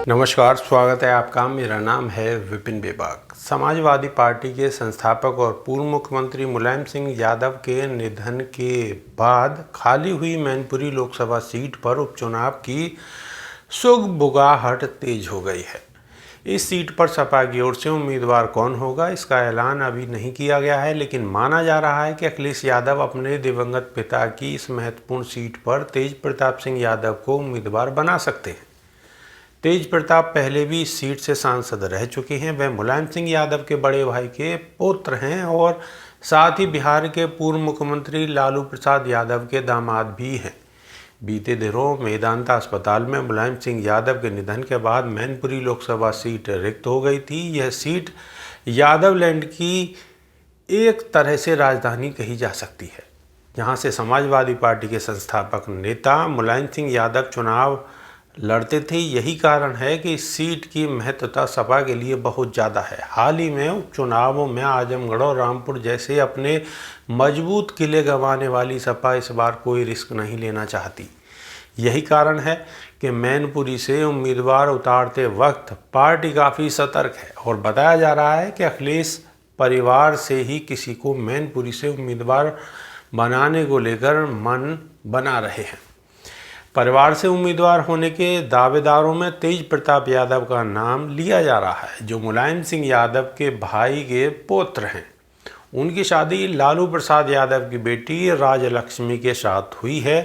नमस्कार, स्वागत है आपका। मेरा नाम है विपिन बेबाक। समाजवादी पार्टी के संस्थापक और पूर्व मुख्यमंत्री मुलायम सिंह यादव के निधन के बाद खाली हुई मैनपुरी लोकसभा सीट पर उपचुनाव की सुगबुगाहट तेज हो गई है। इस सीट पर सपा की ओर से उम्मीदवार कौन होगा, इसका ऐलान अभी नहीं किया गया है, लेकिन माना जा रहा है कि अखिलेश यादव अपने दिवंगत पिता की इस महत्वपूर्ण सीट पर तेज प्रताप सिंह यादव को उम्मीदवार बना सकते हैं। तेज प्रताप पहले भी इस सीट से सांसद रह चुके हैं। वह मुलायम सिंह यादव के बड़े भाई के पुत्र हैं और साथ ही बिहार के पूर्व मुख्यमंत्री लालू प्रसाद यादव के दामाद भी हैं। बीते दिनों मेदांता अस्पताल में मुलायम सिंह यादव के निधन के बाद मैनपुरी लोकसभा सीट रिक्त हो गई थी। यह सीट यादव लैंड की एक तरह से राजधानी कही जा सकती है, जहां से समाजवादी पार्टी के संस्थापक नेता मुलायम सिंह यादव चुनाव लड़ते थे। यही कारण है कि इस सीट की महत्वता सपा के लिए बहुत ज़्यादा है। हाल ही में उपचुनावों में आजमगढ़ और रामपुर जैसे अपने मजबूत किले गंवाने वाली सपा इस बार कोई रिस्क नहीं लेना चाहती। यही कारण है कि मैनपुरी से उम्मीदवार उतारते वक्त पार्टी काफ़ी सतर्क है और बताया जा रहा है कि अखिलेश परिवार से ही किसी को मैनपुरी से उम्मीदवार बनाने को लेकर मन बना रहे हैं। परिवार से उम्मीदवार होने के दावेदारों में तेज प्रताप यादव का नाम लिया जा रहा है, जो मुलायम सिंह यादव के भाई के पुत्र हैं। उनकी शादी लालू प्रसाद यादव की बेटी राजलक्ष्मी के साथ हुई है।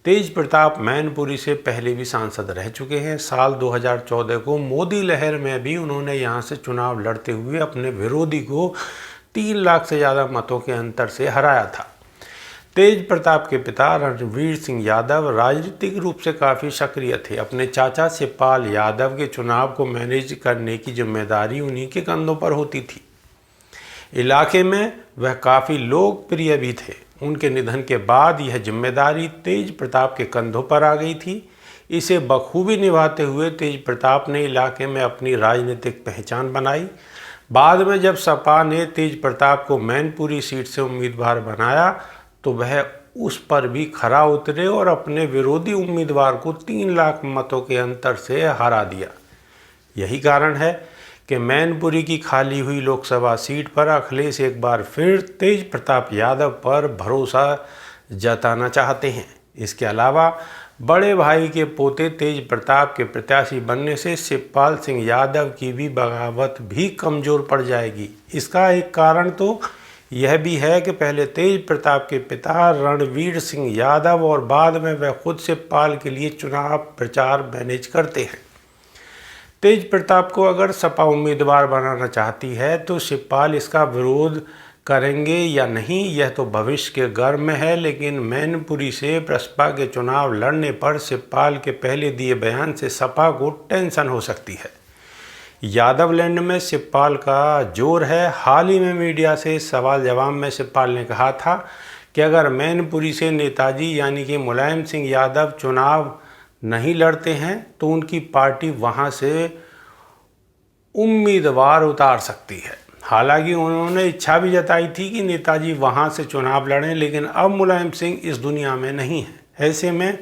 तेज प्रताप मैनपुरी से पहले भी सांसद रह चुके हैं। साल 2014 को मोदी लहर में भी उन्होंने यहां से चुनाव लड़ते हुए अपने विरोधी को 3 लाख से ज़्यादा मतों के अंतर से हराया था। तेज प्रताप के पिता रणवीर सिंह यादव राजनीतिक रूप से काफ़ी सक्रिय थे। अपने चाचा शिवपाल यादव के चुनाव को मैनेज करने की जिम्मेदारी उन्हीं के कंधों पर होती थी। इलाके में वह काफ़ी लोकप्रिय भी थे। उनके निधन के बाद यह जिम्मेदारी तेज प्रताप के कंधों पर आ गई थी। इसे बखूबी निभाते हुए तेज प्रताप ने इलाके में अपनी राजनीतिक पहचान बनाई। बाद में जब सपा ने तेज प्रताप को मैनपुरी सीट से उम्मीदवार बनाया तो वह उस पर भी खरा उतरे और अपने विरोधी उम्मीदवार को 3 लाख मतों के अंतर से हरा दिया। यही कारण है कि मैनपुरी की खाली हुई लोकसभा सीट पर अखिलेश एक बार फिर तेज प्रताप यादव पर भरोसा जताना चाहते हैं। इसके अलावा बड़े भाई के पोते तेज प्रताप के प्रत्याशी बनने से शिवपाल सिंह यादव की भी बगावत भी कमज़ोर पड़ जाएगी। इसका एक कारण तो यह भी है कि पहले तेज प्रताप के पिता रणवीर सिंह यादव और बाद में वह खुद शिवपाल के लिए चुनाव प्रचार मैनेज करते हैं। तेज प्रताप को अगर सपा उम्मीदवार बनाना चाहती है तो शिवपाल इसका विरोध करेंगे या नहीं, यह तो भविष्य के गर्भ में है। लेकिन मैनपुरी से बसपा के चुनाव लड़ने पर शिवपाल के पहले दिए बयान से सपा को टेंशन हो सकती है। यादव लैंड में शिवपाल का जोर है। हाल ही में मीडिया से सवाल जवाब में शिवपाल ने कहा था कि अगर मैनपुरी से नेताजी यानी कि मुलायम सिंह यादव चुनाव नहीं लड़ते हैं तो उनकी पार्टी वहां से उम्मीदवार उतार सकती है। हालांकि उन्होंने इच्छा भी जताई थी कि नेताजी वहां से चुनाव लड़ें, लेकिन अब मुलायम सिंह इस दुनिया में नहीं है। ऐसे में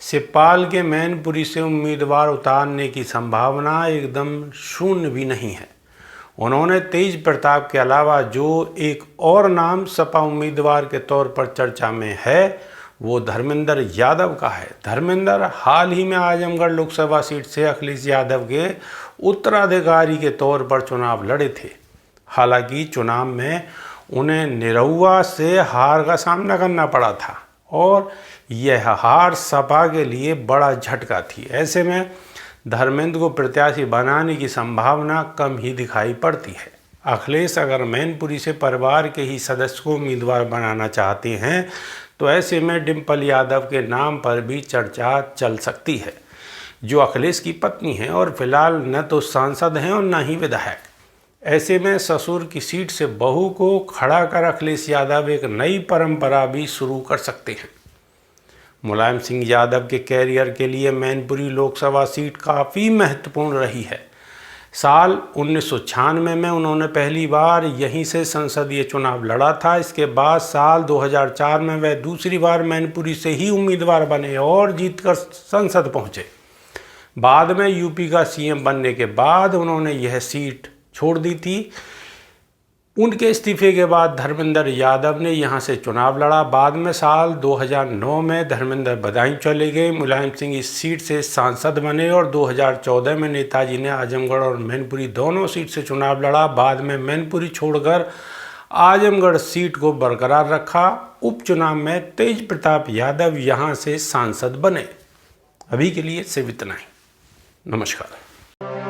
शिवपाल के मैनपुरी से उम्मीदवार उतारने की संभावना एकदम शून्य भी नहीं है। उन्होंने तेज प्रताप के अलावा जो एक और नाम सपा उम्मीदवार के तौर पर चर्चा में है वो धर्मेंद्र यादव का है। धर्मेंद्र हाल ही में आजमगढ़ लोकसभा सीट से अखिलेश यादव के उत्तराधिकारी के तौर पर चुनाव लड़े थे। हालांकि चुनाव में उन्हें निरहुआ से हार का सामना करना पड़ा था और यह हार सपा के लिए बड़ा झटका थी। ऐसे में धर्मेंद्र को प्रत्याशी बनाने की संभावना कम ही दिखाई पड़ती है। अखिलेश अगर मैनपुरी से परिवार के ही सदस्य को उम्मीदवार बनाना चाहते हैं तो ऐसे में डिम्पल यादव के नाम पर भी चर्चा चल सकती है, जो अखिलेश की पत्नी हैं और फिलहाल न तो सांसद हैं और न ही विधायक। ऐसे में ससुर की सीट से बहू को खड़ा कर अखिलेश यादव एक नई परंपरा भी शुरू कर सकते हैं। मुलायम सिंह यादव के कैरियर के लिए मैनपुरी लोकसभा सीट काफ़ी महत्वपूर्ण रही है। साल 1996 में उन्होंने पहली बार यहीं से संसदीय चुनाव लड़ा था। इसके बाद साल 2004 में वह दूसरी बार मैनपुरी से ही उम्मीदवार बने और जीतकर संसद पहुंचे। बाद में यूपी का सीएम बनने के बाद उन्होंने यह सीट छोड़ दी थी। उनके इस्तीफे के बाद धर्मेंद्र यादव ने यहां से चुनाव लड़ा। बाद में साल 2009 में धर्मेंद्र बदायूं चले गए। मुलायम सिंह इस सीट से सांसद बने और 2014 में नेताजी ने आजमगढ़ और मैनपुरी दोनों सीट से चुनाव लड़ा। बाद में मैनपुरी छोड़कर आजमगढ़ सीट को बरकरार रखा। उपचुनाव में तेज प्रताप यादव यहां से सांसद बने। अभी के लिए सिर्फ इतना ही। नमस्कार।